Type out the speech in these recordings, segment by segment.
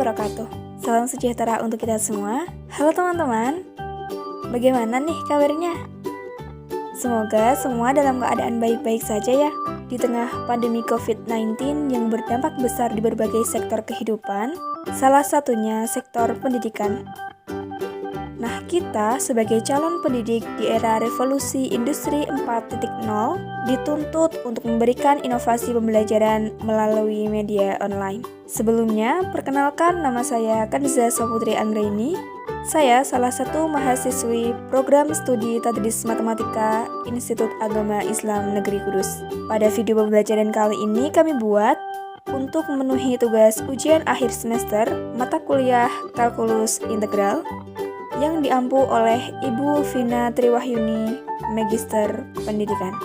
wabarakatuh. Salam sejahtera untuk kita semua. Halo teman-teman, bagaimana nih kabarnya? Semoga semua dalam keadaan baik-baik saja ya. Di tengah pandemi COVID-19 yang berdampak besar di berbagai sektor kehidupan, salah satunya sektor pendidikan. Nah, kita sebagai calon pendidik di era revolusi industri 4.0 dituntut untuk memberikan inovasi pembelajaran melalui media online. Sebelumnya, perkenalkan nama saya Kanza Saputri Anggraini. Saya salah satu mahasiswi program studi Tadris Matematika Institut Agama Islam Negeri Kudus. Pada video pembelajaran kali ini kami buat untuk memenuhi tugas ujian akhir semester mata kuliah Kalkulus Integral yang diampu oleh Ibu Vina Triwahyuni, Magister Pendidikan.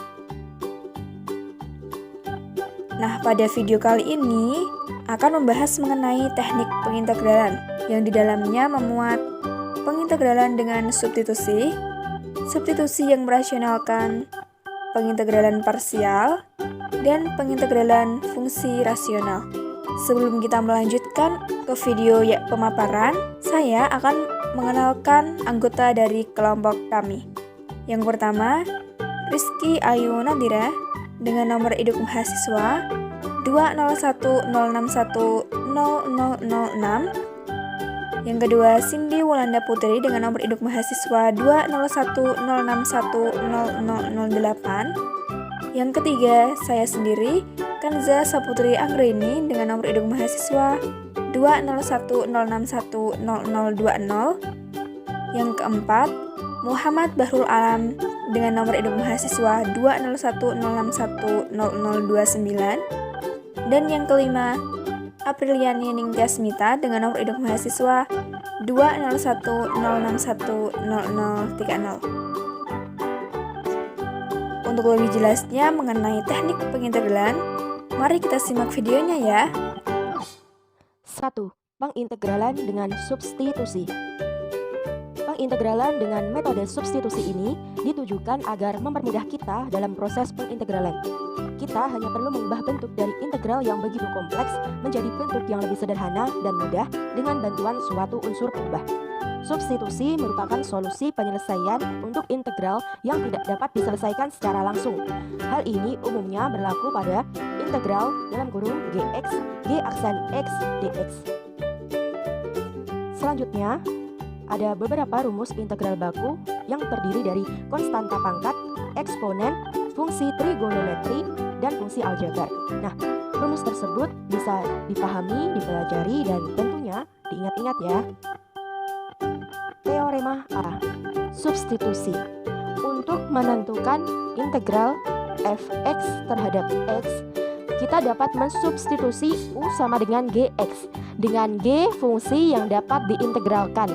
Nah, pada video kali ini akan membahas mengenai teknik pengintegralan yang di dalamnya memuat pengintegralan dengan substitusi, substitusi yang merasionalkan, pengintegralan parsial, dan pengintegralan fungsi rasional. Sebelum kita melanjutkan ke video pemaparan, saya akan mengenalkan anggota dari kelompok kami. Yang pertama, Rizky Ayu Nadira dengan nomor induk mahasiswa 20106100006. Yang kedua, Cindy Wulanda Putri dengan nomor induk mahasiswa 20106100008. Yang ketiga, saya sendiri, Kanza Saputri Anggraini dengan nomor induk mahasiswa 20106100020. Yang keempat, Muhammad Bahrul Alam dengan nomor induk mahasiswa 20106100029. Dan yang kelima, Apriliani Ningtyasmita dengan nomor induk mahasiswa 20106100030. Untuk lebih jelasnya mengenai teknik pengintegralan, mari kita simak videonya ya. 1. Pengintegralan dengan substitusi. Pengintegralan dengan metode substitusi ini ditujukan agar mempermudah kita dalam proses pengintegralan. Kita hanya perlu mengubah bentuk dari integral yang begitu kompleks menjadi bentuk yang lebih sederhana dan mudah dengan bantuan suatu unsur pengubah. Substitusi merupakan solusi penyelesaian untuk integral yang tidak dapat diselesaikan secara langsung. Hal ini umumnya berlaku pada integral dalam kurung gx, g aksen x, dx. Selanjutnya, ada beberapa rumus integral baku yang terdiri dari konstanta pangkat, eksponen, fungsi trigonometri, dan fungsi aljabar. Nah, rumus tersebut bisa dipahami, dipelajari, dan tentunya diingat-ingat ya. Teorema A. Substitusi. Untuk menentukan integral fx terhadap x, kita dapat mensubstitusi u sama dengan gx dengan g fungsi yang dapat diintegralkan.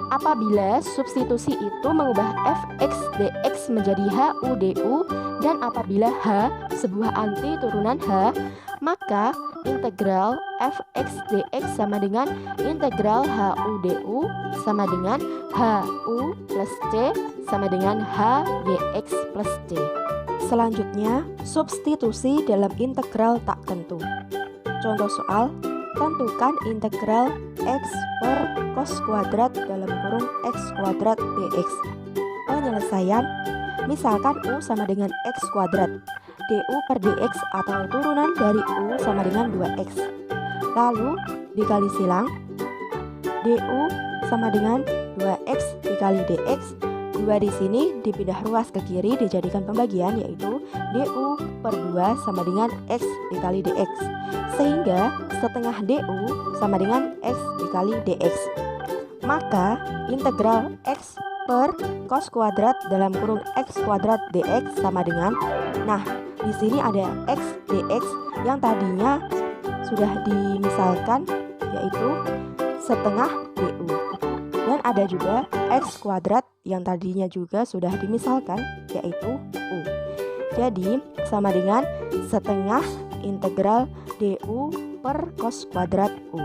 Apabila substitusi itu mengubah fx dx menjadi hu du, dan apabila h sebuah anti turunan h, maka integral fx dx sama dengan integral hu du sama dengan hu plus c sama dengan h gx plus c. Selanjutnya, substitusi dalam integral tak tentu. Contoh soal, tentukan integral x per cos kuadrat dalam kurung x kuadrat dx. Penyelesaian, misalkan u sama dengan x kuadrat, du per dx atau turunan dari u sama dengan 2x. Lalu dikali silang, du sama dengan 2x dikali dx. 2 di sini dipindah ruas ke kiri dijadikan pembagian, yaitu du per 2 sama dengan x dikali dx. Sehingga setengah du sama dengan x dikali dx. Maka integral x per cos kuadrat dalam kurung x kuadrat dx sama dengan, nah di sini ada x dx yang tadinya sudah dimisalkan, yaitu setengah du. Dan ada juga x kuadrat yang tadinya juga sudah dimisalkan, yaitu u. Jadi sama dengan setengah integral du per cos kuadrat u.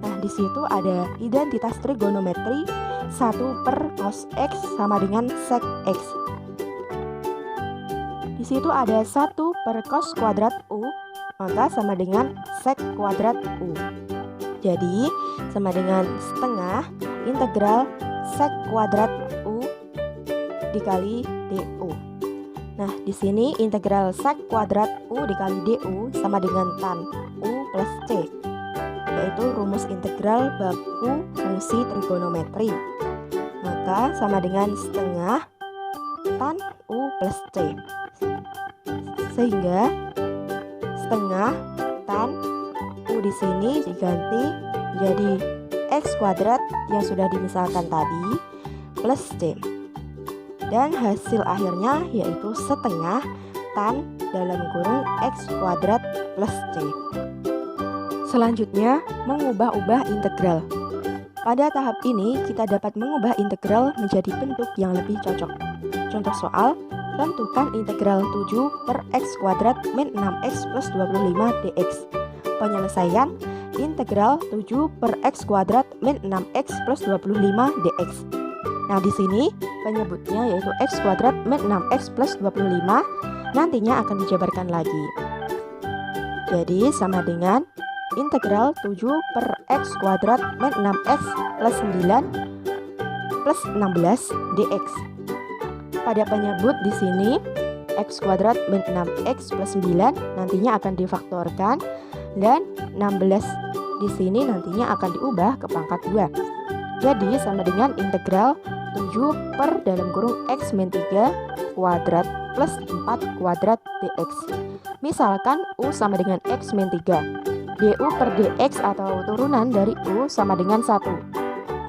Nah, di situ ada identitas trigonometri 1 per cos x sama dengan sec x. Di situ ada 1 per cos kuadrat u, maka sama dengan sec kuadrat u. Jadi sama dengan setengah integral sek kuadrat U dikali DU. Nah, di sini integral sek kuadrat U dikali DU sama dengan tan U plus C, yaitu rumus integral baku fungsi trigonometri. Maka sama dengan setengah tan U plus C. Sehingga setengah tan U di sini diganti jadi X kuadrat yang sudah dimisalkan tadi plus C. Dan hasil akhirnya yaitu setengah tan dalam kurung X kuadrat plus C. Selanjutnya, mengubah-ubah integral. Pada tahap ini, kita dapat mengubah integral menjadi bentuk yang lebih cocok. Contoh soal, tentukan integral 7 per X kuadrat min 6X plus 25 dx. Penyelesaian, integral 7 per X kuadrat min 6X plus 25 dx. Nah, di sini penyebutnya yaitu X kuadrat min 6X plus 25 nantinya akan dijabarkan lagi. Jadi sama dengan integral 7 per X kuadrat min 6X plus 9 plus 16 dx. Pada penyebut di sini X kuadrat min 6X plus 9 nantinya akan difaktorkan dan 16 di sini nantinya akan diubah ke pangkat 2. Jadi sama dengan integral 7 per dalam kurung X min 3 kuadrat plus 4 kuadrat dx. Misalkan U sama dengan X min 3, du per dx atau turunan dari U sama dengan 1,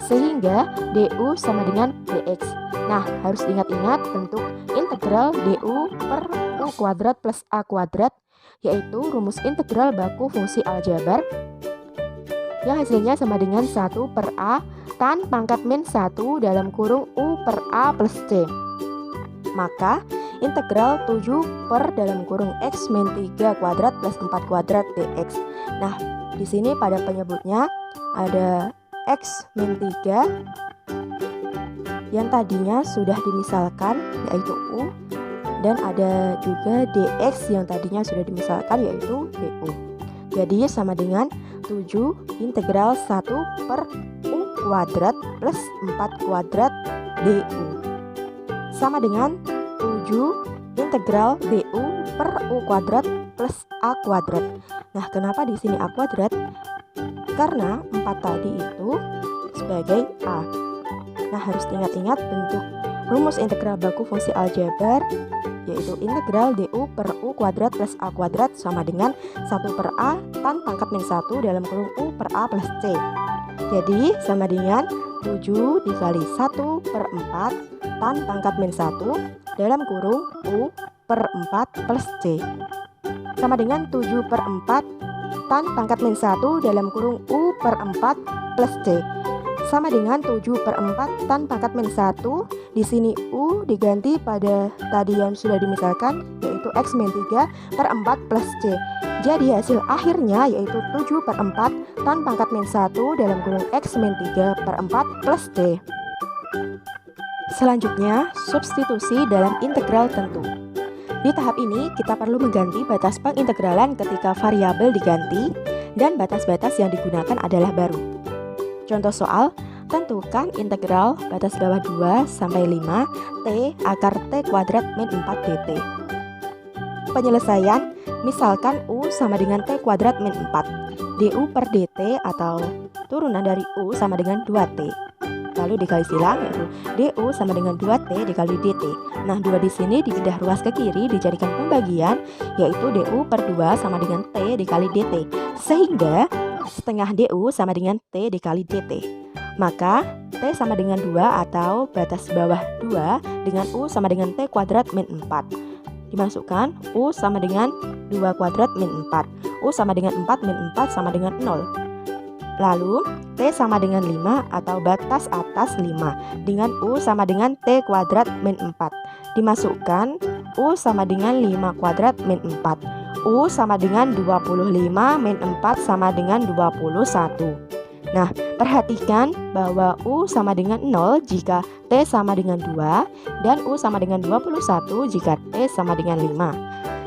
sehingga du sama dengan dx. Nah, harus ingat-ingat bentuk integral du per U kuadrat plus A kuadrat, yaitu rumus integral baku fungsi aljabar yang hasilnya sama dengan 1 per A tan pangkat min 1 dalam kurung U per A plus C. Maka integral 7 per dalam kurung X min 3 kuadrat plus 4 kuadrat dx. Nah, di sini pada penyebutnya ada X min 3 yang tadinya sudah dimisalkan yaitu U, dan ada juga dx yang tadinya sudah dimisalkan yaitu du. Jadi sama dengan 7 integral 1 per U kuadrat plus 4 kuadrat du sama dengan 7 integral du per U kuadrat plus A kuadrat. Nah, kenapa di sini A kuadrat? Karena 4 tadi itu sebagai A. Nah, harus ingat-ingat bentuk rumus integral baku fungsi aljabar, yaitu integral du per U kuadrat plus A kuadrat sama dengan 1 per A tan pangkat min 1 dalam kurung U per A plus C. Jadi sama dengan 7 dikali 1 per 4 tan pangkat min 1 dalam kurung U per 4 plus C. Sama dengan 7 per 4 tan pangkat min 1 dalam kurung U per 4 plus C. Sama dengan 7 per 4 tan pangkat min 1. Di sini U diganti pada tadi yang sudah dimisalkan, yaitu X min 3 per 4 plus C. Jadi hasil akhirnya yaitu 7 per 4 tan pangkat min 1 dalam kurung X min 3 per 4 plus C. Selanjutnya, substitusi dalam integral tentu. Di tahap ini kita perlu mengganti batas pengintegralan ketika variabel diganti dan batas-batas yang digunakan adalah baru. Contoh soal, tentukan integral batas bawah 2 sampai 5 T akar T kuadrat min 4 dt. Penyelesaian, misalkan U sama dengan T kuadrat min 4, du per dt atau turunan dari U sama dengan 2T. Lalu dikali silang, yaitu du sama dengan 2T dikali dt. Nah, 2 di sini dipindah ruas ke kiri dijadikan pembagian, yaitu du per 2 sama dengan T dikali dt. Sehingga setengah du sama dengan T dikali dt. Maka T sama dengan 2 atau batas bawah 2 dengan U sama dengan T kuadrat min 4. Dimasukkan U sama dengan 2 kuadrat min 4. U sama dengan 4 min 4 sama dengan 0. Lalu T sama dengan 5 atau batas atas 5 dengan U sama dengan T kuadrat min 4. Dimasukkan U sama dengan 5 kuadrat min 4. U sama dengan 25 min 4 sama dengan 21. Nah, perhatikan bahwa U sama dengan 0 jika T sama dengan 2 dan U sama dengan 21 jika T sama dengan 5.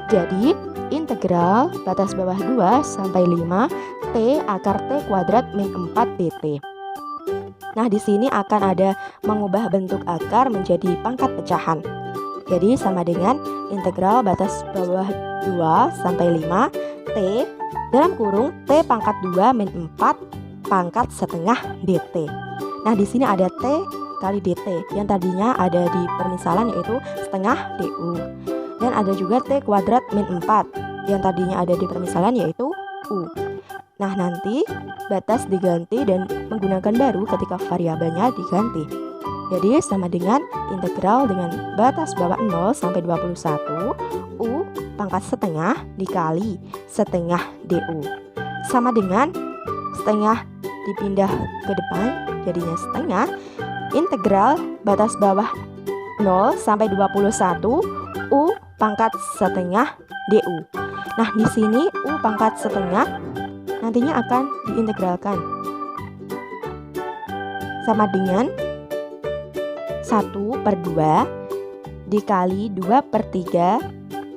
Jadi, integral batas bawah 2 sampai 5 T akar T kuadrat min 4 dt. Nah, di sini akan ada mengubah bentuk akar menjadi pangkat pecahan. Jadi sama dengan integral batas bawah 2 sampai 5 T dalam kurung T pangkat 2 min 4 pangkat setengah dt. Nah, di sini ada T kali dt yang tadinya ada di permisalan yaitu setengah du. Dan ada juga T kuadrat min 4 yang tadinya ada di permisalan yaitu u. Nah, nanti batas diganti dan menggunakan baru ketika variabelnya diganti. Jadi sama dengan integral dengan batas bawah 0 sampai 21 u pangkat setengah dikali setengah du. Sama dengan setengah dipindah ke depan jadinya setengah integral batas bawah 0 sampai 21 u pangkat setengah du. Nah, di sini u pangkat setengah nantinya akan diintegralkan sama dengan 1/2 dikali 2/3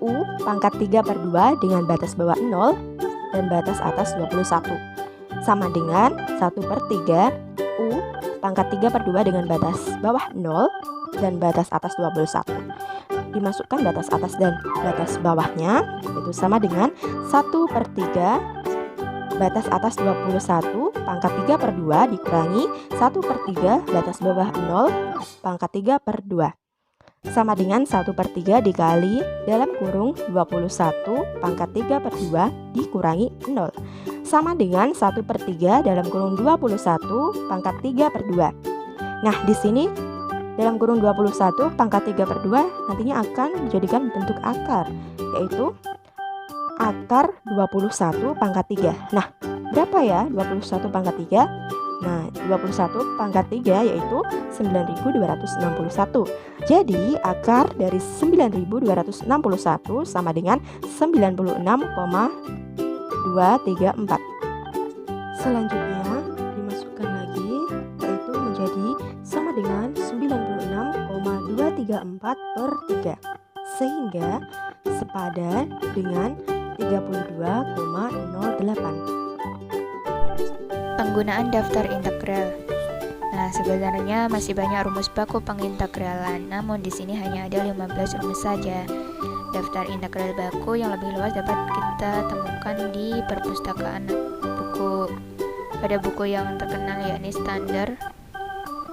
u pangkat 3/2 dengan batas bawah 0 dan batas atas 21 sama dengan 1/3 u pangkat 3/2 dengan batas bawah 0 dan batas atas 21. Dimasukkan batas atas dan batas bawahnya, itu sama dengan 1/3 batas atas 21 pangkat 3/2 dikurangi 1/3 batas bawah 0 pangkat 3/2 sama dengan 1/3 dikali dalam kurung 21 pangkat 3/2 dikurangi 0 sama dengan 1/3 dalam kurung 21 pangkat 3/2. Nah, di sini dalam kurung 21 pangkat 3/2 nantinya akan menjadikan bentuk akar, yaitu akar 21 pangkat 3. Nah, berapa ya 21 pangkat 3? Nah, 21 pangkat 3 yaitu 9.261. Jadi, akar dari 9.261 sama dengan 96,234. Selanjutnya, dimasukkan lagi, yaitu menjadi sama dengan 96,234/3. Sehingga sepadan dengan 32,08. Penggunaan daftar integral. Nah, sebenarnya masih banyak rumus baku pengintegralan, namun di sini hanya ada 15 rumus saja. Daftar integral baku yang lebih luas dapat kita temukan di perpustakaan buku. Pada buku yang terkenal yakni Standard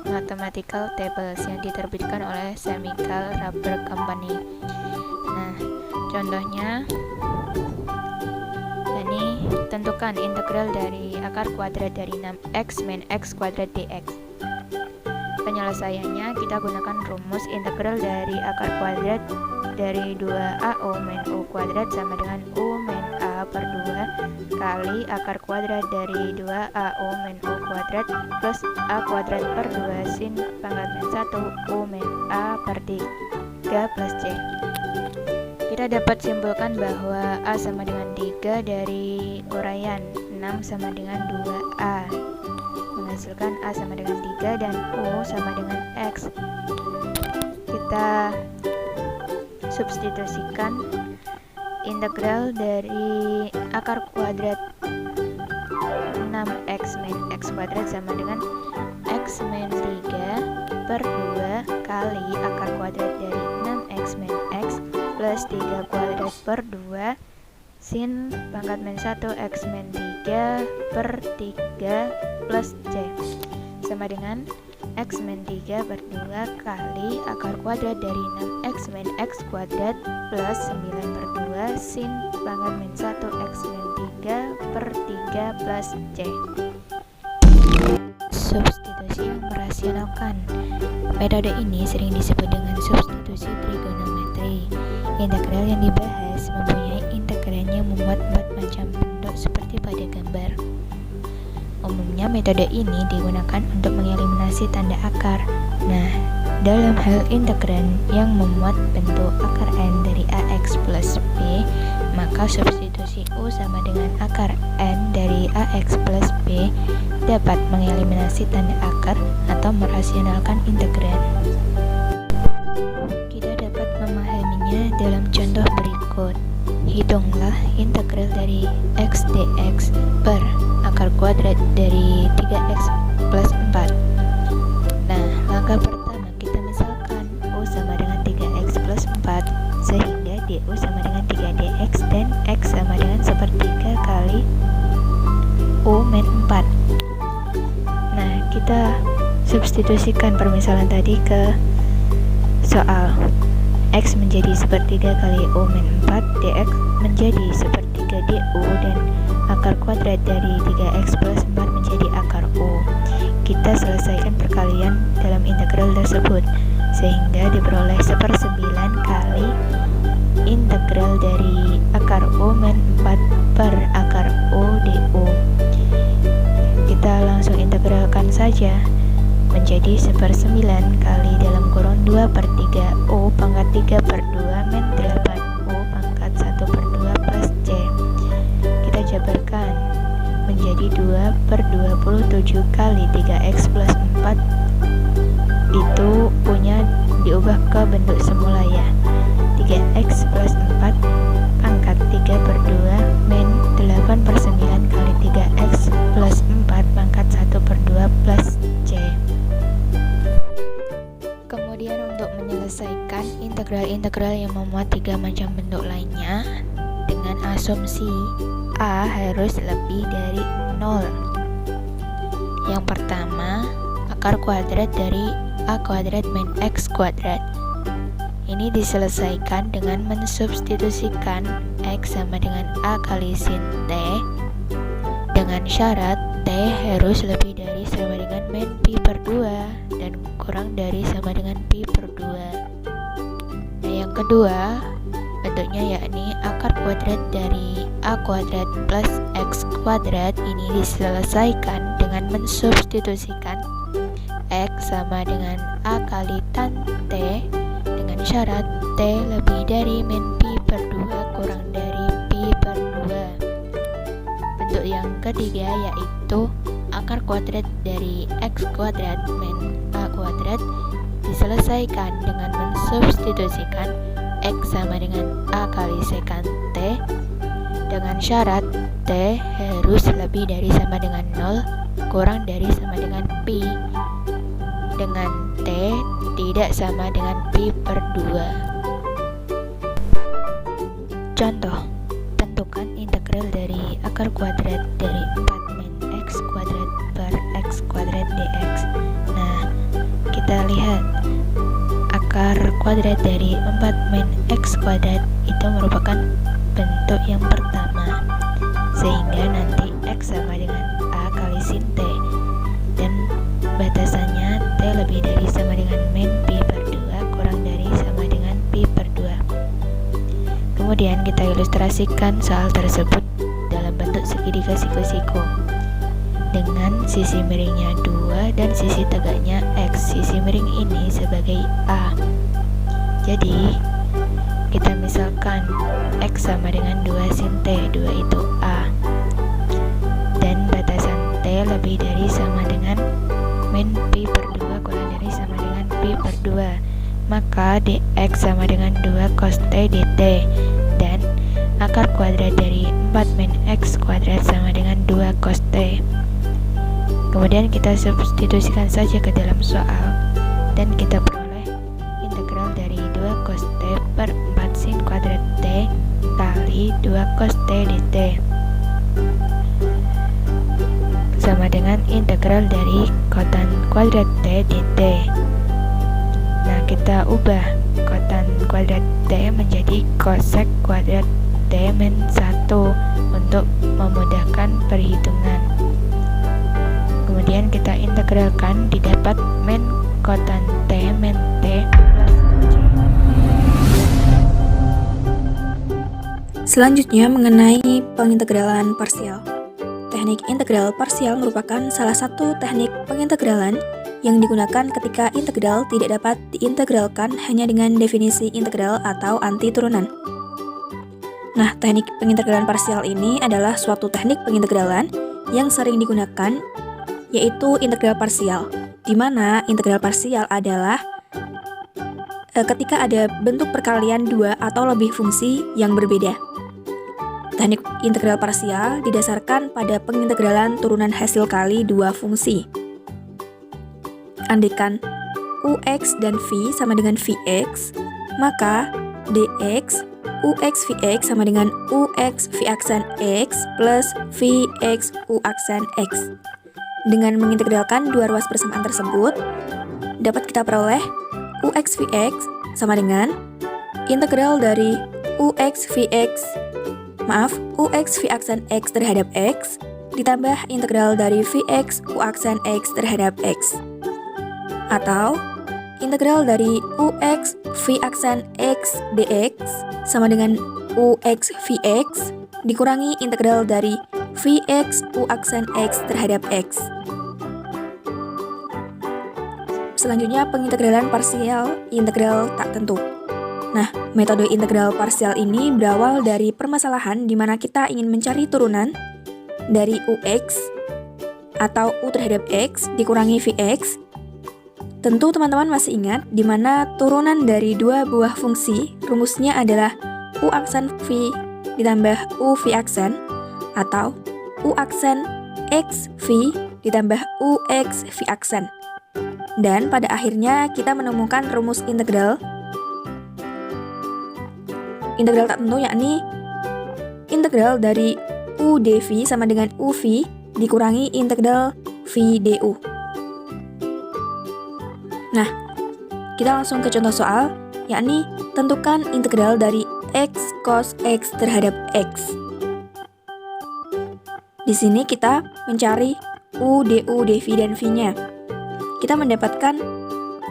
Mathematical Tables yang diterbitkan oleh Chemical Rubber Company. Nah, contohnya ini tentukan integral dari akar kuadrat dari 6x min x kuadrat dx. Penyelesaiannya kita gunakan rumus integral dari akar kuadrat dari 2AU min U kuadrat sama dengan U min A per 2 kali akar kuadrat dari 2AU min U kuadrat plus A kuadrat per 2 sin pangkat min 1 U min A per 3 plus C. Kita dapat simpulkan bahwa A sama dengan 3 dari uraian 6 sama dengan 2A, menghasilkan A sama dengan 3 dan U sama dengan X. Kita substitusikan integral dari akar kuadrat 6x min x kuadrat sama dengan x min 3 per 2 kali akar kuadrat dari 6x min x plus 3 kuadrat per 2 sin pangkat min 1 x min 3 per 3 plus c sama dengan x min 3 per 2 kali akar kuadrat dari 6x min x kuadrat plus 9 per 2 sin pangkat min 1 x min 3 per 3 plus c. Substitusi yang merasionalkan. Metode ini sering disebut dengan substitusi trigonometri. Integral yang dibahas mempunyai integran yang memuat 4 macam bentuk seperti pada gambar. Umumnya metode ini digunakan untuk mengeliminasi tanda akar. Nah, dalam hal integran yang memuat bentuk akar n dari ax plus b, maka substitusi u sama dengan akar n dari ax plus b dapat mengeliminasi tanda akar atau merasionalkan integran. Kita dapat memahaminya dalam contoh berikut, Hitunglah integral dari x dx per akar kuadrat dari 3x plus 4. Nah, langkah pertama kita misalkan U sama dengan 3x plus 4, sehingga du sama dengan 3dx dan x sama dengan sepertiga kali U min 4. Nah, kita substitusikan permisalan tadi ke soal. X menjadi sepertiga kali U min 4, dx menjadi sepertiga du, dan akar kuadrat dari 3x plus 4 menjadi akar U. Kita selesaikan perkalian dalam integral tersebut, sehingga diperoleh 1/9 kali integral dari akar U min 4 per akar U du. Kita langsung integralkan saja, menjadi 1/9 kali dalam kurung 2/3 U pangkat 3/2 min 8 U pangkat 1/2 plus C. Kita jabarkan menjadi 2/27 kali 3x plus 4. Itu U-nya diubah ke bentuk semula ya, 3x plus 4 pangkat 3/2 min 8/9 kali 3x plus 4 pangkat 1/2 plus C. Kemudian untuk menyelesaikan integral-integral yang memuat 3 macam bentuk lainnya dengan asumsi A harus lebih dari 0. Yang pertama, akar kuadrat dari A kuadrat min X kuadrat. Ini diselesaikan dengan mensubstitusikan X sama dengan A kali sin T dengan syarat T harus lebih dari sama dengan min pi per 2 dan kurang dari sama dengan pi per 2. Nah, yang kedua bentuknya yakni akar kuadrat dari A kuadrat plus X kuadrat. Ini diselesaikan dengan mensubstitusikan X sama dengan A kali tan T dengan syarat T lebih dari min pi per 2 kurang dari pi per 2. Bentuk yang ketiga yaitu akar kuadrat dari X kuadrat min A kuadrat diselesaikan dengan mensubstitusikan X sama dengan A kali sekant T dengan syarat T harus lebih dari sama dengan 0 kurang dari sama dengan pi dengan T tidak sama dengan pi per 2. Contoh, tentukan integral dari akar kuadrat dari 4 min X kuadrat per X kuadrat dx. Nah, kita lihat akar kuadrat dari 4 min X kuadrat itu merupakan bentuk yang pertama, sehingga nanti X sama dengan A kali sin T dan batasannya T lebih dari sama dengan min pi per 2 kurang dari sama dengan pi per 2. Kemudian kita ilustrasikan soal tersebut dalam bentuk segitiga siku-siku dengan sisi miringnya 2 dan sisi tegaknya X. Sisi miring ini sebagai A. Jadi kita misalkan X sama dengan 2 sin T, 2 itu A, dan batasan T lebih dari sama dengan min pi per 2 kurang dari sama dengan pi per 2, maka dx sama dengan 2 cos T dt, dan akar kuadrat dari 4 min X kuadrat sama dengan 2 cos T. Kemudian kita substitusikan saja ke dalam soal dan kita peroleh integral dari 2 cos T per 4 sin kuadrat T kali 2 cos T dt sama dengan integral dari kotan kuadrat T dt. Nah, kita ubah kotan kuadrat T menjadi cosec kuadrat T min 1 untuk memudahkan perhitungan. Kemudian kita integralkan, didapat min kotan T min T plus C. Selanjutnya mengenai pengintegralan parsial. Teknik integral parsial merupakan salah satu teknik pengintegralan yang digunakan ketika integral tidak dapat diintegralkan hanya dengan definisi integral atau anti turunan. Nah, teknik pengintegralan parsial ini adalah suatu teknik pengintegralan yang sering digunakan, yaitu integral parsial, di mana integral parsial adalah ketika ada bentuk perkalian dua atau lebih fungsi yang berbeda. Teknik integral parsial didasarkan pada pengintegralan turunan hasil kali dua fungsi. Andaikan ux dan v sama dengan vx, maka dx ux vx sama dengan ux v aksen x plus vx u aksen x. Dengan mengintegralkan dua ruas persamaan tersebut, dapat kita peroleh ux vx sama dengan integral dari ux v aksen x terhadap x ditambah integral dari vx u aksen x terhadap x, atau integral dari ux v aksen x dx sama dengan ux vx dikurangi integral dari vx u aksen x terhadap x. Selanjutnya pengintegralan parsial integral tak tentu. Nah, metode integral parsial ini berawal dari permasalahan di mana kita ingin mencari turunan dari ux atau u terhadap x dikurangi vx. Tentu teman-teman masih ingat di mana turunan dari dua buah fungsi rumusnya adalah u aksen v ditambah u v aksen atau u aksen x v ditambah ux v aksen. Dan pada akhirnya kita menemukan rumus integral tak tentu, yakni integral dari u dv sama dengan uv dikurangi integral v du. Nah, kita langsung ke contoh soal, yakni tentukan integral dari x cos x terhadap x. Di sini kita mencari u, du, dv, dan v-nya. Kita mendapatkan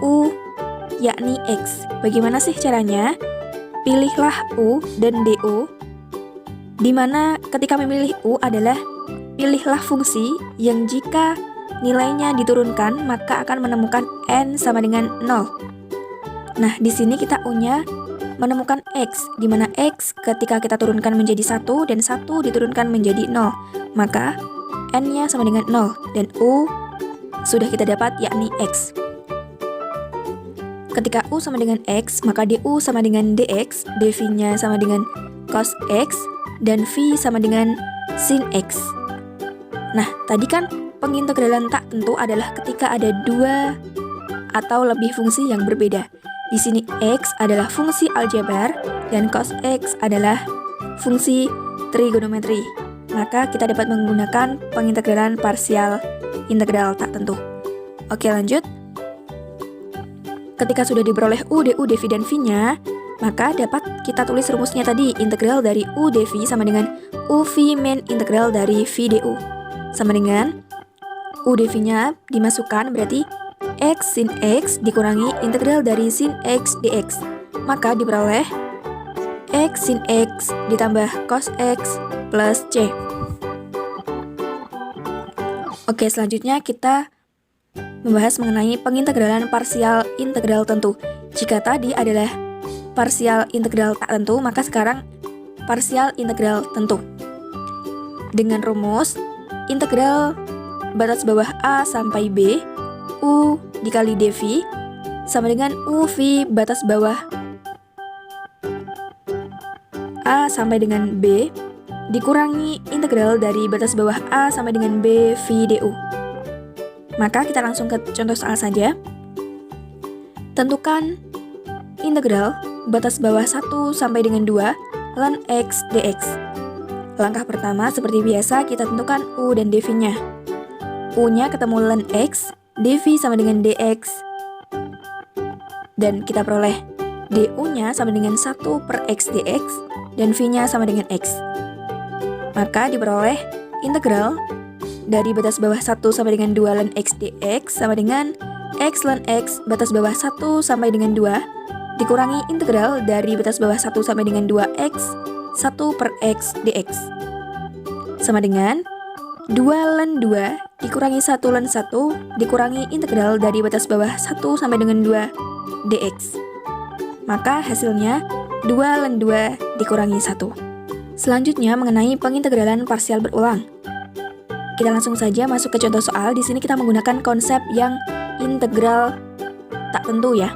u, yakni x. Bagaimana sih caranya? Pilihlah u dan du, di mana ketika memilih u adalah pilihlah fungsi yang jika nilainya diturunkan maka akan menemukan n sama dengan 0. Nah, di sini kita u-nya menemukan x, di mana x ketika kita turunkan menjadi 1 dan 1 diturunkan menjadi 0, maka n-nya sama dengan 0 dan u sudah kita dapat yakni x. Ketika u sama dengan x, maka du sama dengan dx, dv-nya sama dengan cos x, dan v sama dengan sin x. Nah, tadi kan pengintegralan tak tentu adalah ketika ada dua atau lebih fungsi yang berbeda. Di sini x adalah fungsi aljabar dan cos x adalah fungsi trigonometri. Maka kita dapat menggunakan pengintegralan parsial integral tak tentu. Oke, lanjut. Ketika sudah diperoleh u, du, dv, dan v-nya, maka dapat kita tulis rumusnya tadi, integral dari u dv sama dengan uv min integral dari v du. Sama dengan u dv-nya dimasukkan, berarti x sin x dikurangi integral dari sin x dx. Maka diperoleh x sin x ditambah cos x plus c. Oke, selanjutnya kita membahas mengenai pengintegralan parsial integral tentu. Jika tadi adalah parsial integral tak tentu, maka sekarang parsial integral tentu. Dengan rumus integral batas bawah a sampai b, u dikali dv sama dengan uv batas bawah a sampai dengan b dikurangi integral dari batas bawah a sampai dengan b v du. Maka kita langsung ke contoh soal saja. Tentukan integral batas bawah 1 sampai dengan 2 ln x dx. Langkah pertama seperti biasa kita tentukan u dan dv-nya. U-nya ketemu ln x, dv sama dengan dx. Dan kita peroleh du-nya sama dengan 1 per x dx dan v-nya sama dengan x. Maka diperoleh integral dari batas bawah 1 sampai dengan 2 ln x dx sama dengan x ln x batas bawah 1 sampai dengan 2 dikurangi integral dari batas bawah 1 sampai dengan 2x 1 per x dx sama dengan 2 ln 2 dikurangi 1 ln 1 dikurangi integral dari batas bawah 1 sampai dengan 2 dx. Maka hasilnya 2 ln 2 dikurangi 1. Selanjutnya mengenai pengintegralan parsial berulang. Kita langsung saja masuk ke contoh soal. Di sini kita menggunakan konsep yang integral tak tentu ya.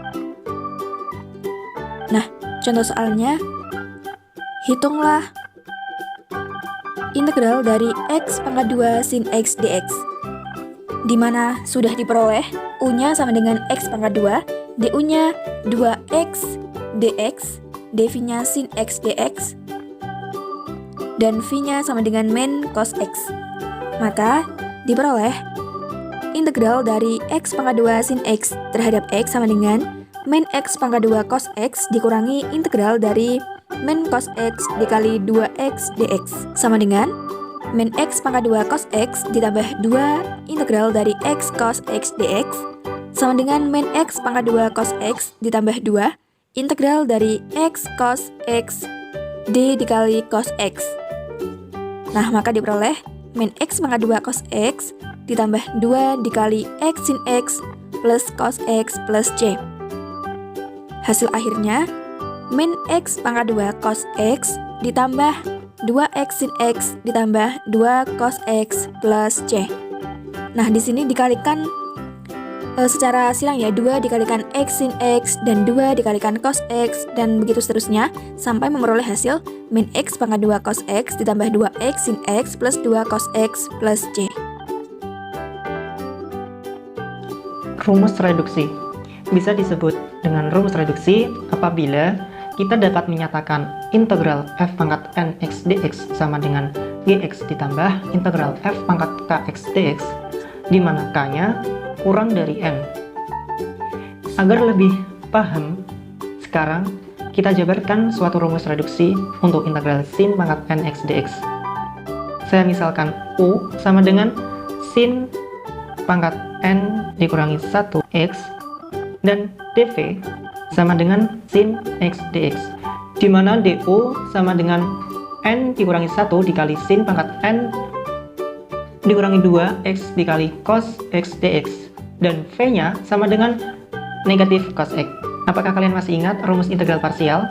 Nah, contoh soalnya, hitunglah integral dari x pangkat 2 sin x dx, di mana sudah diperoleh u-nya sama dengan x pangkat 2, du-nya 2x dx, dv-nya sin x dx, dan v-nya sama dengan min cos x. Maka diperoleh integral dari x pangkat 2 sin x terhadap x sama dengan min x pangkat 2 cos x dikurangi integral dari min cos x dikali 2x dx sama dengan min x pangkat 2 cos x ditambah 2 integral dari x cos x dx sama dengan min x pangkat 2 cos x ditambah 2 integral dari x cos x d dikali cos x. Nah, maka diperoleh min x pangkat 2 cos x ditambah 2 dikali x sin x plus cos x plus c. Hasil akhirnya min x pangkat 2 cos x ditambah 2x sin x ditambah 2 cos x plus c. Nah, di sini dikalikan secara silang ya, 2 dikalikan x sin x dan 2 dikalikan cos x dan begitu seterusnya sampai memperoleh hasil min x pangkat 2 cos x ditambah 2x sin x plus 2 cos x plus c. Rumus reduksi bisa disebut dengan rumus reduksi apabila kita dapat menyatakan integral f pangkat n x dx sama dengan gx ditambah integral f pangkat kx dx, di mana k-nya kurang dari n. Agar lebih paham, sekarang kita jabarkan suatu rumus reduksi untuk integral sin pangkat n x dx. Saya misalkan u sama dengan sin pangkat n dikurangi 1x dan dv sama dengan sin x dx, di mana du sama dengan n dikurangi 1 dikali sin pangkat n dikurangi 2x dikali cos x dx, dan v-nya sama dengan negatif cos x. Apakah kalian masih ingat rumus integral parsial?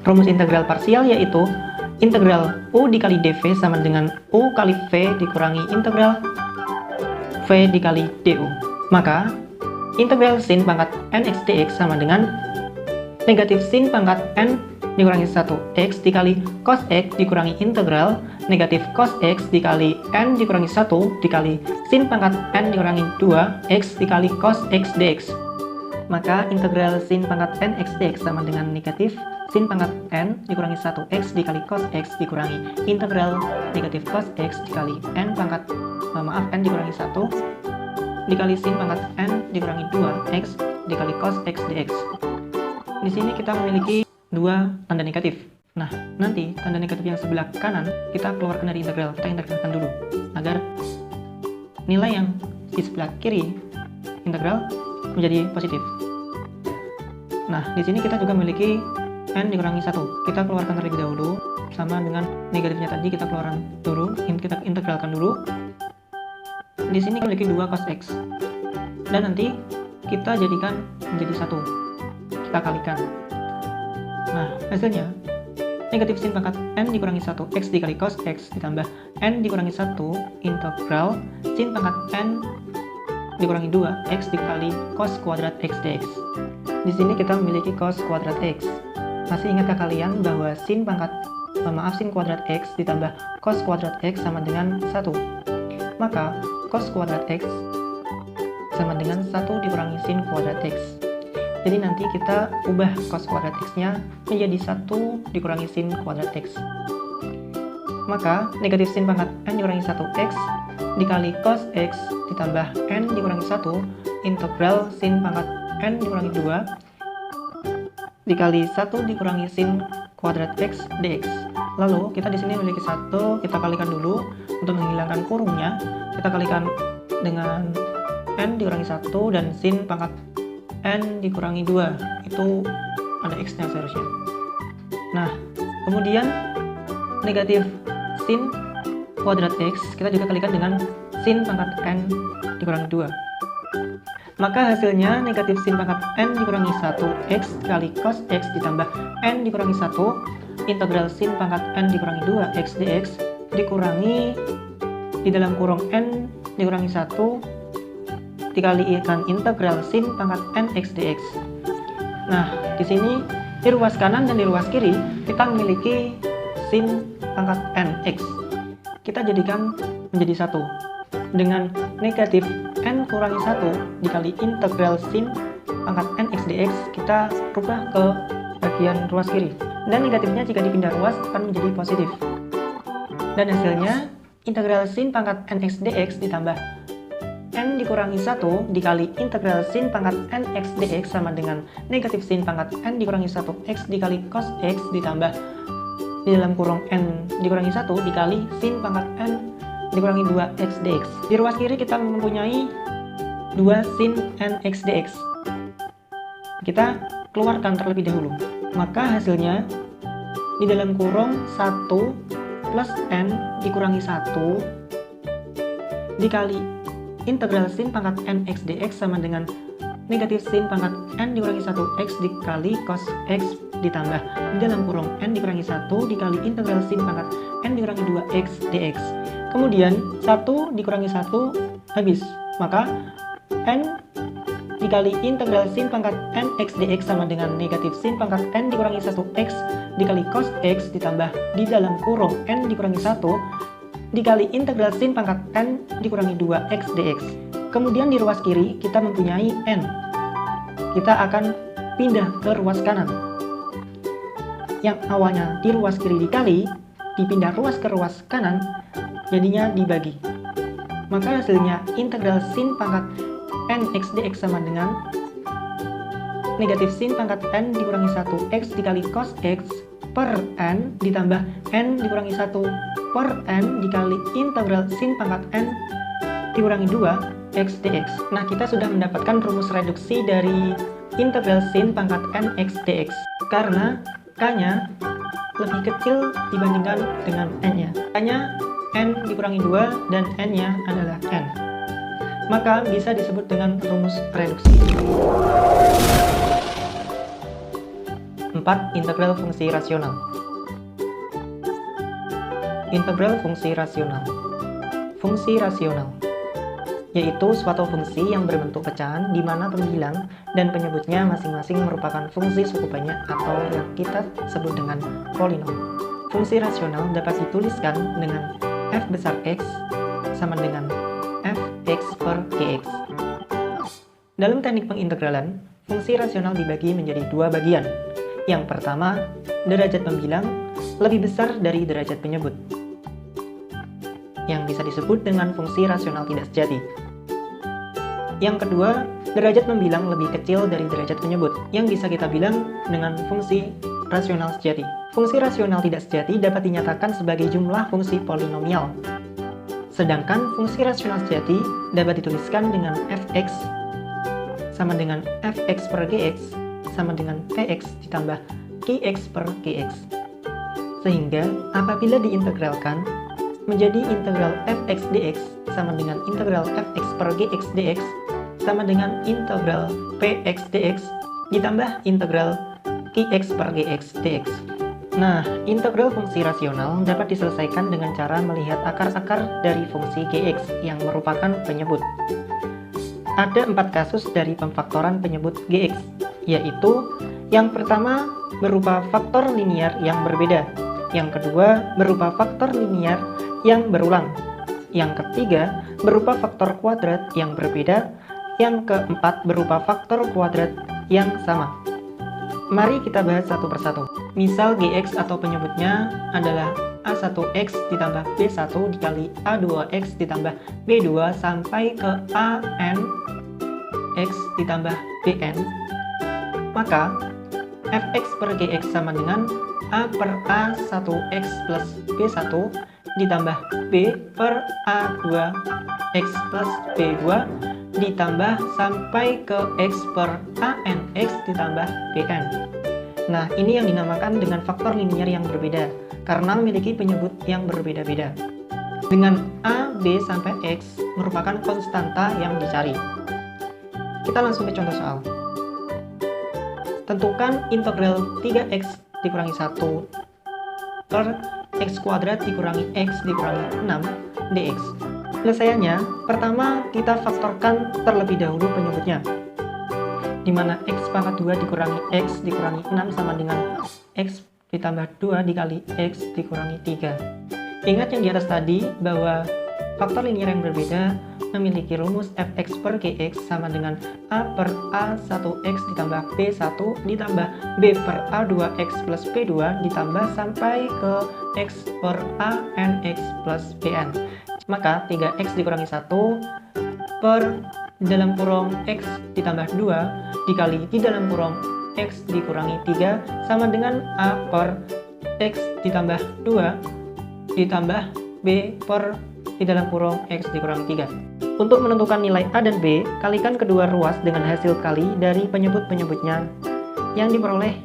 Rumus integral parsial yaitu integral u dikali dv sama dengan u kali v dikurangi integral v dikali du. Maka integral sin pangkat n x dx sama dengan negatif sin pangkat n dikurangi 1x dikali cos x dikurangi integral negatif cos x dikali n dikurangi 1 dikali sin pangkat n dikurangi 2x dikali cos x dx. Maka integral sin pangkat n x dx sama dengan negatif sin pangkat n dikurangi 1x dikali cos x dikurangi integral negatif cos x dikali n pangkat n dikurangi 1 dikali sin pangkat n dikurangi 2x dikali cos x dx. Di sini kita memiliki dua tanda negatif. Nah, nanti tanda negatif yang sebelah kanan kita keluarkan dari integral, kita integralkan dulu agar nilai yang di sebelah kiri integral menjadi positif. Nah, di sini kita juga memiliki n dikurangi 1. Kita keluarkan terlebih dahulu, sama dengan negatifnya tadi kita keluarkan dulu, kita integralkan dulu. Di sini kita memiliki 2 cos x. Dan nanti kita jadikan menjadi 1. Kita kalikan. Nah, hasilnya negatif sin pangkat n dikurangi 1 x dikali cos x ditambah n dikurangi 1 integral sin pangkat n dikurangi 2 x dikali cos kuadrat x dx. Di sini kita memiliki cos kuadrat x. Masih ingatkah kalian bahwa sin kuadrat x ditambah cos kuadrat x sama dengan 1? Maka cos kuadrat x sama dengan 1 dikurangi sin kuadrat x. Jadi nanti kita ubah cos kuadrat x-nya menjadi 1 dikurangi sin kuadrat x. Maka negatif sin pangkat n dikurangi 1x dikali cos x ditambah n dikurangi 1 integral sin pangkat n dikurangi 2 dikali 1 dikurangi sin kuadrat x dx. Lalu kita di sini memiliki 1, kita kalikan dulu untuk menghilangkan kurungnya. Kita kalikan dengan n dikurangi 1 dan sin pangkat n dikurangi 2, itu ada x-nya seharusnya. Nah, kemudian negatif sin kuadrat x kita juga kalikan dengan sin pangkat n dikurangi 2. Maka hasilnya negatif sin pangkat n dikurangi 1x kali cos x ditambah n dikurangi 1 integral sin pangkat n dikurangi 2x dx dikurangi di dalam kurung n dikurangi 1 dikalikan integral sin pangkat n x dx. Nah, di sini Di ruas kanan dan di ruas kiri, kita memiliki sin pangkat nx. Kita jadikan menjadi satu. Dengan negatif n kurangi 1 dikali integral sin pangkat nx dx, kita rubah ke bagian ruas kiri. Dan negatifnya jika dipindah ruas akan menjadi positif. Dan hasilnya, integral sin pangkat nx dx ditambah n dikurangi 1 dikali integral sin pangkat nx dx sama dengan negatif sin pangkat n dikurangi 1x dikali cos x ditambah di dalam kurung n dikurangi 1 dikali sin pangkat n dikurangi 2x dx. Di ruas kiri kita mempunyai 2 sin nx dx. Kita keluarkan terlebih dahulu. Maka hasilnya di dalam kurung 1 plus n dikurangi 1 dikali integral sin pangkat nx dx sama dengan negatif sin pangkat n dikurangi 1x dikali cos x ditambah di dalam kurung n dikurangi 1 dikali integral sin pangkat n dikurangi 2x dx. Kemudian 1 dikurangi 1 habis, maka n dikali integral sin pangkat nx dx sama dengan negatif sin pangkat n dikurangi 1x dikali cos x ditambah di dalam kurung n dikurangi 1 dikali integral sin pangkat n dikurangi 2x dx. Kemudian di ruas kiri kita mempunyai n. Kita akan pindah ke ruas kanan. Yang awalnya di ruas kiri dikali, dipindah ruas ke ruas kanan, jadinya dibagi. Maka hasilnya integral sin pangkat nx dx sama dengan negatif sin pangkat n dikurangi 1x dikali cos x per n ditambah n dikurangi 1 per n dikali integral sin pangkat n dikurangi 2x dx. Nah, kita sudah mendapatkan rumus reduksi dari integral sin pangkat nx dx karena k-nya lebih kecil dibandingkan dengan n-nya. K-nya n dikurangi 2 dan n-nya adalah n. Maka bisa disebut dengan rumus reduksi. 4. Integral fungsi rasional. Integral fungsi rasional. Fungsi rasional yaitu suatu fungsi yang berbentuk pecahan di mana pembilang dan penyebutnya masing-masing merupakan fungsi suku banyak atau yang kita sebut dengan polinom. Fungsi rasional dapat dituliskan dengan f besar x sama dengan fx per gx. Dalam teknik pengintegralan, fungsi rasional dibagi menjadi dua bagian. Yang pertama, derajat pembilang lebih besar dari derajat penyebut, yang bisa disebut dengan fungsi rasional tidak sejati. Yang kedua, derajat pembilang lebih kecil dari derajat penyebut, yang bisa kita bilang dengan fungsi rasional sejati. Fungsi rasional tidak sejati dapat dinyatakan sebagai jumlah fungsi polinomial. Sedangkan fungsi rasional sejati dapat dituliskan dengan fx sama dengan fx per gx sama dengan px ditambah qx per gx. Sehingga apabila diintegralkan menjadi integral fx dx sama dengan integral fx per gx dx sama dengan integral px dx ditambah integral qx per gx dx. Nah, integral fungsi rasional dapat diselesaikan dengan cara melihat akar-akar dari fungsi gx yang merupakan penyebut. Ada 4 kasus dari pemfaktoran penyebut gx, yaitu yang pertama berupa faktor linier yang berbeda, yang kedua berupa faktor linier yang berulang, yang ketiga berupa faktor kuadrat yang berbeda, yang keempat berupa faktor kuadrat yang sama. Mari kita bahas satu persatu. Misal gx atau penyebutnya adalah a1x ditambah b1 dikali a2x ditambah b2 sampai ke an x ditambah bn. Maka fx per gx sama dengan a per a1x plus b1 ditambah b per a2x plus b2 ditambah sampai ke x per anx ditambah bn. Nah, ini yang dinamakan dengan faktor linier yang berbeda karena memiliki penyebut yang berbeda-beda. Dengan a, b sampai x merupakan konstanta yang dicari. Kita langsung ke contoh soal. Tentukan integral 3x dikurangi 1 per x kuadrat dikurangi x dikurangi 6 dx. Penyelesaiannya, pertama kita faktorkan terlebih dahulu penyebutnya. di mana X pangkat 2 dikurangi X dikurangi 6 sama dengan X ditambah 2 dikali X dikurangi 3. Ingat yang di atas tadi bahwa faktor linier yang berbeda memiliki rumus fx per gx sama dengan a per a1x ditambah b1 ditambah b per a2x plus b2 ditambah sampai ke x per anx plus bn. Maka 3x dikurangi 1 per di dalam kurung x ditambah 2 dikali di dalam kurung x dikurangi 3 sama dengan a per x ditambah 2 ditambah b per di dalam kurung x dikurangi 3. Untuk menentukan nilai a dan b, kalikan kedua ruas dengan hasil kali dari penyebut-penyebutnya yang diperoleh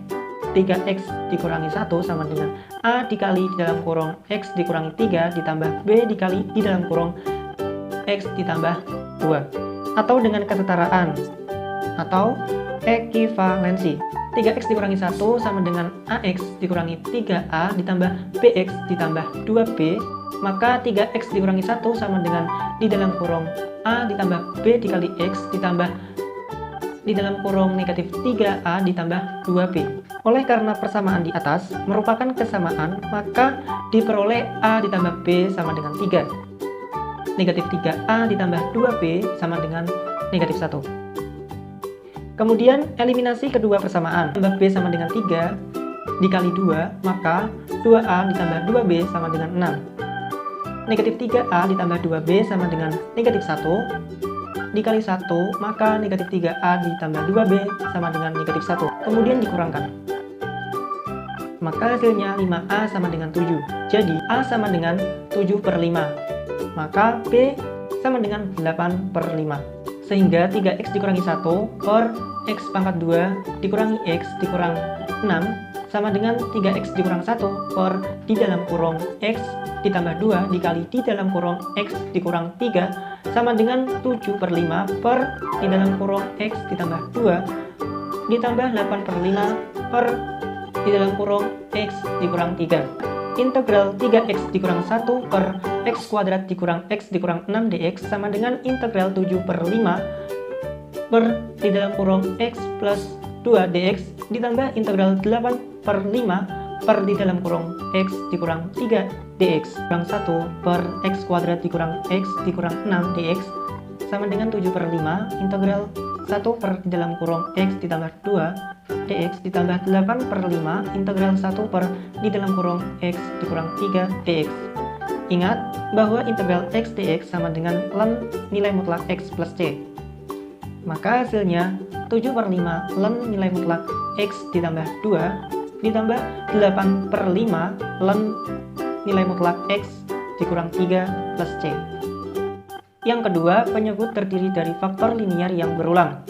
3x dikurangi 1 sama dengan a dikali di dalam kurung x dikurangi 3 ditambah b dikali di dalam kurung x ditambah 2, atau dengan kesetaraan atau ekivalensi. 3x dikurangi 1 sama dengan ax dikurangi 3a ditambah bx ditambah 2b, maka 3x dikurangi 1 sama dengan di dalam kurung a ditambah b dikali x ditambah di dalam kurung negatif 3a ditambah 2b. Oleh karena persamaan di atas merupakan kesamaan, maka diperoleh a ditambah b sama dengan 3. Negatif 3a ditambah 2b sama dengan negatif 1. Kemudian eliminasi kedua persamaan. Tambah b sama dengan 3 dikali 2, maka 2a ditambah 2b sama dengan 6. Negatif 3a ditambah 2b sama dengan negatif 1 dikali 1, maka negatif 3a ditambah 2b sama dengan negatif 1. Kemudian dikurangkan, maka hasilnya 5a sama dengan 7. Jadi a sama dengan 7 per 5, maka b sama dengan 8 per 5. Sehingga 3x dikurangi 1 per x pangkat 2 dikurangi x dikurang 6 sama dengan 3x dikurang 1 per di dalam kurung x ditambah 2 dikali di dalam kurung x dikurang 3 sama dengan 7 per 5 per di dalam kurung x ditambah 2 ditambah 8 per 5 per di dalam kurung x dikurang 3. Integral 3x dikurang 1 per x kuadrat dikurang x dikurang 6 dx sama dengan integral 7 per 5 per di dalam kurung x plus 2 dx ditambah integral 8 per 5 per di dalam kurung x dikurang 3 dx kurang 1 per x kuadrat dikurang x dikurang 6 dx sama dengan 7 per 5 integral 1 per di dalam kurung x ditambah 2 dx ditambah 8 per 5 integral 1 per di dalam kurung x dikurang 3 dx. Ingat bahwa integral x dx sama dengan ln nilai mutlak x plus c. Maka hasilnya 7 per 5 ln nilai mutlak x ditambah 2 ditambah 8 per 5 ln nilai mutlak x dikurang 3 plus c. Yang kedua, penyebut terdiri dari faktor linier yang berulang.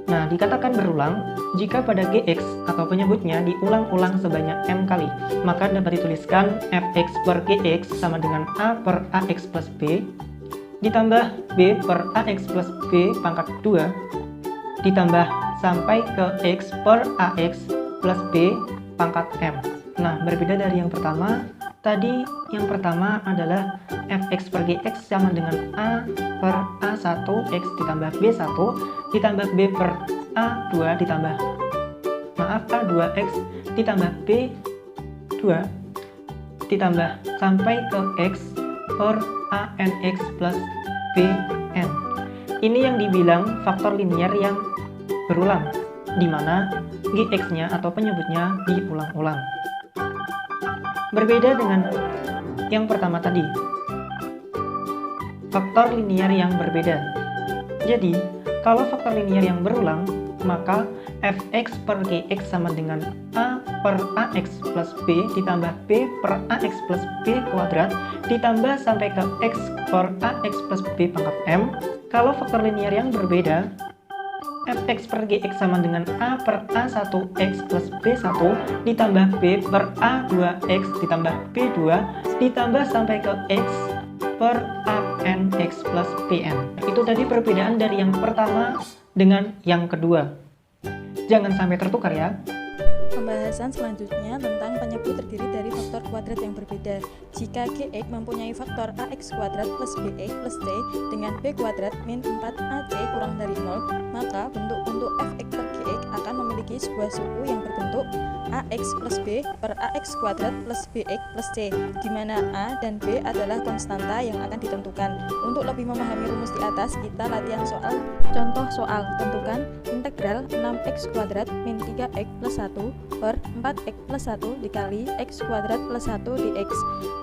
Nah, dikatakan berulang jika pada gx atau penyebutnya diulang-ulang sebanyak m kali. Maka dapat dituliskan fx per gx sama dengan a per ax plus b ditambah b per ax plus b pangkat 2 ditambah sampai ke x per ax plus b pangkat m. Nah, berbeda dari yang pertama. Tadi yang pertama adalah fx per gx sama dengan a per a1 x ditambah b1 ditambah b per a2 ditambah a2x ditambah b2 ditambah sampai ke x per anx plus bn. Ini yang dibilang faktor linier yang berulang, di mana gx-nya atau penyebutnya diulang-ulang. Berbeda dengan yang pertama tadi, faktor linier yang berbeda. Jadi, kalau faktor linier yang berulang, maka fx per gx sama dengan a per ax plus b ditambah b per ax plus b kuadrat ditambah sampai ke x per ax plus b pangkat m. Kalau faktor linier yang berbeda, fx per gx sama dengan a per a1x plus b1 ditambah b per a2x ditambah b2 ditambah sampai ke x per anx plus bn. Itu tadi perbedaan dari yang pertama dengan yang kedua. Jangan sampai tertukar ya. Pembahasan pembahasan selanjutnya tentang penyebut terdiri dari faktor kuadrat yang berbeda. Jika Gx mempunyai faktor ax kuadrat plus bx plus c dengan b kuadrat min 4ac kurang dari 0, maka bentuk fx per Gx akan memiliki sebuah suku yang berbentuk ax plus b per ax kuadrat plus bx plus c, di mana a dan b adalah konstanta yang akan ditentukan. Untuk lebih memahami rumus di atas, kita latihan soal. Contoh soal, tentukan integral 6x kuadrat min 3x plus 1 per 4x plus 1 dikali x kuadrat plus 1 dx.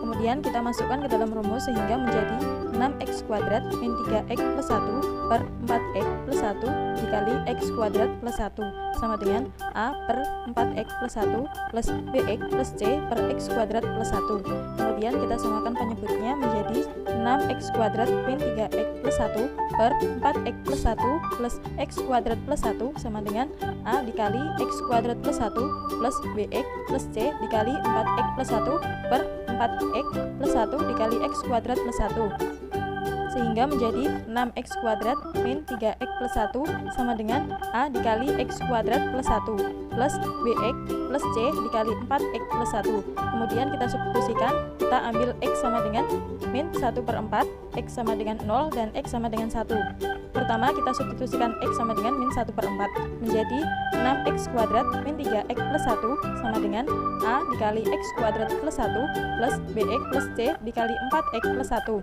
Kemudian kita masukkan ke dalam rumus sehingga menjadi 6x kuadrat min 3x plus 1 per 4x plus 1 dikali x kuadrat plus 1 sama dengan a per 4x plus 1 plus bx plus c per x kuadrat plus 1. Kemudian kita samakan penyebutnya menjadi 6x kuadrat min 3x plus 1 per 4x plus 1 plus x kuadrat plus 1 sama dengan a dikali x kuadrat plus 1 plus bx plus c dikali 4x plus 1 per 4x plus 1 dikali x kuadrat plus 1, sehingga menjadi 6x kuadrat min 3x plus 1 sama dengan a dikali x kuadrat plus 1 plus bx plus c dikali 4x plus 1. Kemudian kita substitusikan, kita ambil x sama dengan min 1 per 4, x sama dengan 0, dan x sama dengan 1. Pertama kita substitusikan x sama dengan min 1 per 4 menjadi 6x kuadrat min 3x plus 1 sama dengan a dikali x kuadrat plus 1 plus bx plus c dikali 4x plus 1.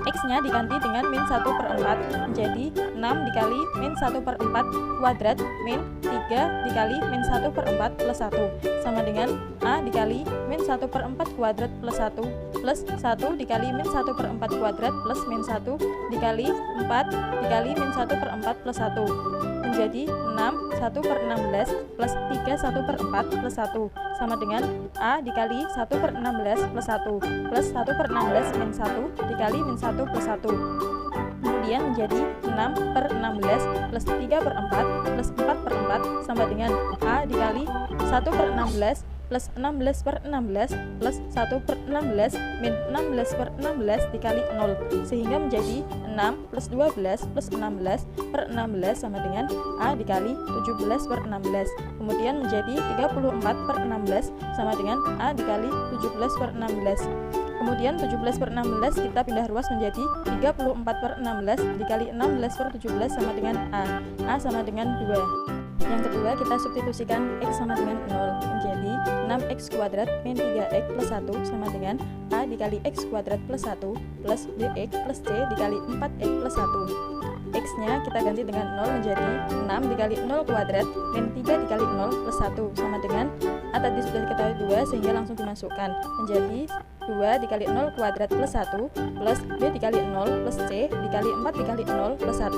X-nya diganti dengan min 1 per 4 menjadi 6 dikali min 1 per 4 kuadrat min 3 dikali min 1 per 4 plus 1 sama dengan a dikali min 1 per 4 kuadrat plus 1 plus 1 dikali min 1 per 4 kuadrat plus min 1 dikali 4 dikali min 1 per 4 plus 1 menjadi 6 1 per 16 plus 3 1 per 4 plus 1 sama dengan a dikali 1 per 16 plus 1 plus 1 per 16 min 1 dikali min 1 plus 1. Kemudian menjadi 6 per 16 plus 3 per 4 plus 4 per 4 sama dengan a dikali 1 per 16 plus 16 per 16 plus 1 per 16 min 16 per 16 dikali 0, sehingga menjadi 6 plus 12 plus 16 per 16 sama dengan a dikali 17 per 16. Kemudian menjadi 34 per 16 sama dengan a dikali 17 per 16. Kemudian 17 per 16 kita pindah ruas menjadi 34 per 16 dikali 16 per 17 sama dengan a sama dengan 2. Yang kedua kita substitusikan x sama dengan 0 menjadi 6x kuadrat min 3x plus 1 sama dengan a dikali x kuadrat plus 1 plus bx plus c dikali 4x plus 1. X-nya kita ganti dengan 0 menjadi 6 dikali 0 kuadrat min 3 dikali 0 plus 1 sama dengan a tadi sudah diketahui 2 sehingga langsung dimasukkan menjadi 2 dikali 0 kuadrat plus 1 plus b dikali 0 plus c dikali 4 dikali 0 plus 1.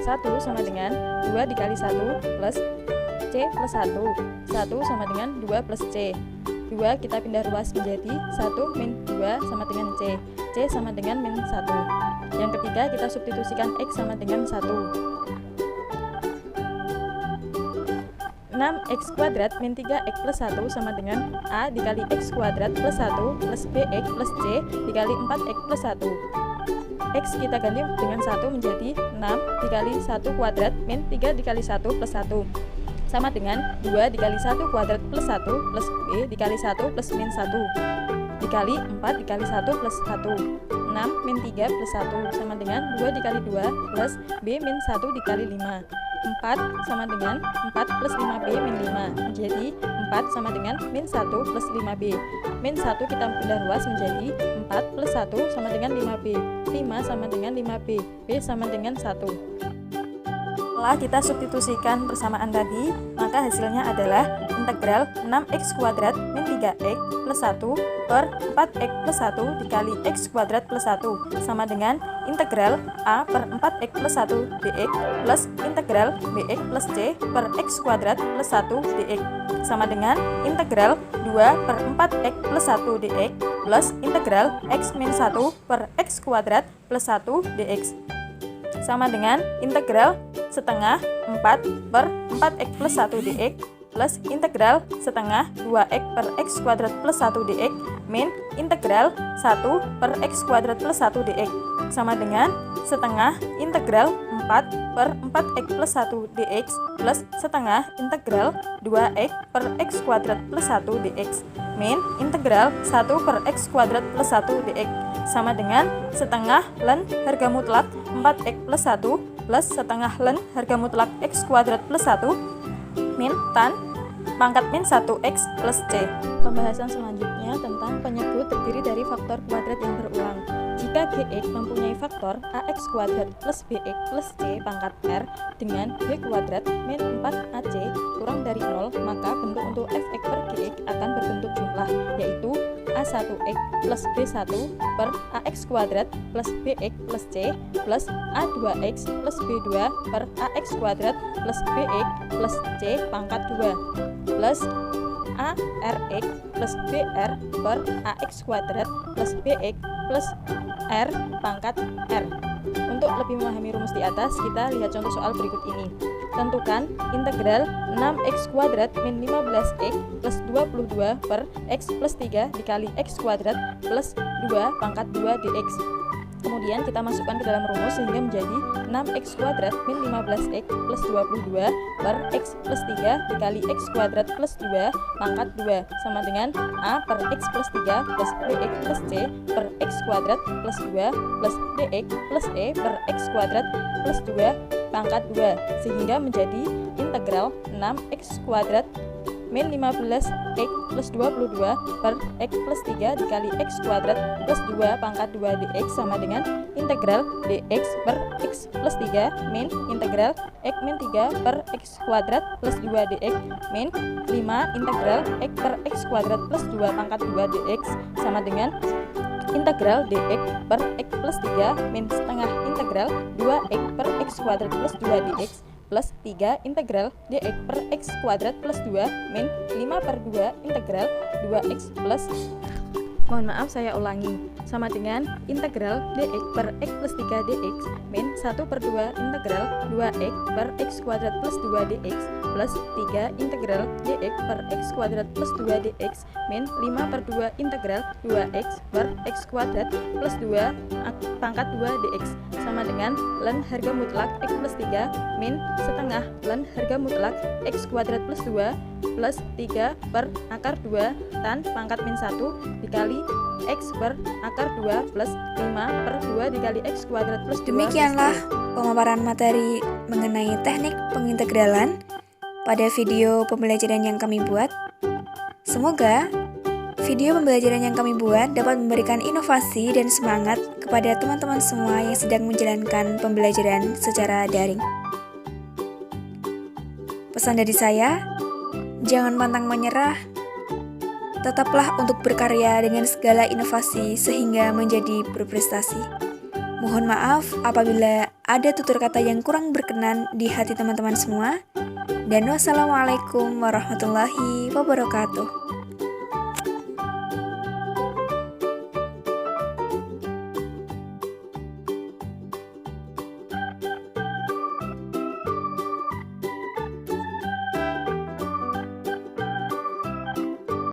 1 sama dengan 2 dikali 1 plus c plus 1. 1 sama dengan 2 plus c. 2 kita pindah ruas menjadi 1 min 2 sama dengan c. C sama dengan min 1. Yang ketiga kita substitusikan x sama dengan 1. 6x kuadrat min 3x plus 1 sama dengan a dikali x kuadrat plus 1 plus bx plus c dikali 4x plus 1. X kita ganti dengan 1 menjadi 6 dikali 1 kuadrat min 3 dikali 1 plus 1 sama dengan 2 dikali 1 kuadrat plus 1 plus b dikali 1 plus min 1 dikali 4 dikali 1 plus 1. 6 min 3 plus 1 sama dengan 2 dikali 2 plus b min 1 dikali 5. 4 sama dengan 4 plus 5b min 5 menjadi 4 sama dengan min 1 plus 5b. Min 1 kita pindah ruas menjadi 4 plus 1 sama dengan 5b. 5 sama dengan 5b. B sama dengan 1. Setelah kita substitusikan persamaan tadi, maka hasilnya adalah integral 6x kuadrat min 3x plus 1 per 4x plus 1 dikali x kuadrat plus 1 sama dengan integral a per 4x plus 1 dx plus integral bx plus c per x kuadrat plus 1 dx sama dengan integral 2 per 4x plus 1 dx plus integral x min 1 per x kuadrat plus 1 dx sama dengan integral setengah 4 per 4x plus 1 dx plus integral setengah 2x per x kuadrat plus 1 dx min integral 1 per x kuadrat plus 1 dx sama dengan setengah integral 4 per 4x plus 1 dx plus setengah integral 2x per x kuadrat plus 1 dx min integral 1 per x kuadrat plus 1 dx sama dengan setengah ln harga mutlak 4x plus 1 plus setengah ln harga mutlak x kuadrat plus 1 min tan pangkat min 1x plus c. Pembahasan selanjutnya tentang penyebut terdiri dari faktor kuadrat yang berulang. Jika gx mempunyai faktor ax kuadrat plus bx plus c pangkat r dengan b kuadrat min 4ac kurang dari 0, maka bentuk untuk fx per gx akan berbentuk jumlah, yaitu a1x plus b1 per ax kuadrat plus bx plus c plus a2x plus b2 per ax kuadrat plus bx plus c pangkat 2 plus arx plus br per ax kuadrat plus bx plus r pangkat r. Untuk lebih memahami rumus di atas, kita lihat contoh soal berikut ini. Tentukan integral 6x kuadrat min 15x plus 22 per x plus 3 dikali x kuadrat plus 2 pangkat 2 dx. Kemudian kita masukkan ke dalam rumus sehingga menjadi 6x kuadrat min 15x plus 22 per x plus 3 dikali x kuadrat plus 2 pangkat 2 sama dengan a per x plus 3 plus bx plus c per x kuadrat plus 2 plus dx plus e per x kuadrat plus 2 pangkat 2 sehingga menjadi integral 6x kuadrat min 15x plus 22 per x plus 3 dikali x kuadrat plus 2 pangkat 2 dx sama dengan integral dx per x plus 3 min integral x min 3 per x kuadrat plus 2 dx min 5 integral x per x kuadrat plus 2 pangkat 2 dx sama dengan integral dx per x plus 3 min setengah integral 2x per x kuadrat plus 2 dx plus 3 integral dx per x kuadrat plus 2 min 5 per 2 integral 2x plus, mohon maaf saya ulangi, sama dengan integral dx per x plus 3 dx min 1 per 2 integral 2x per x kuadrat plus 2 dx plus 3 integral dx per x kuadrat plus 2 dx min 5 per 2 integral 2x per x kuadrat plus 2 pangkat 2 dx sama dengan ln harga mutlak x plus 3 min setengah ln harga mutlak x kuadrat plus 2 plus 3 per akar 2 tan pangkat min 1 dikali x per akar 2 plus 5 per 2 dikali x kuadrat plus 2. Demikianlah pemaparan materi mengenai teknik pengintegralan pada video pembelajaran yang kami buat. Semoga video pembelajaran yang kami buat dapat memberikan inovasi dan semangat kepada teman-teman semua yang sedang menjalankan pembelajaran secara daring. Pesan dari saya, jangan pantang menyerah. Tetaplah untuk berkarya dengan segala inovasi sehingga menjadi berprestasi. Mohon maaf apabila ada tutur kata yang kurang berkenan di hati teman-teman semua. Dan wassalamualaikum warahmatullahi wabarakatuh.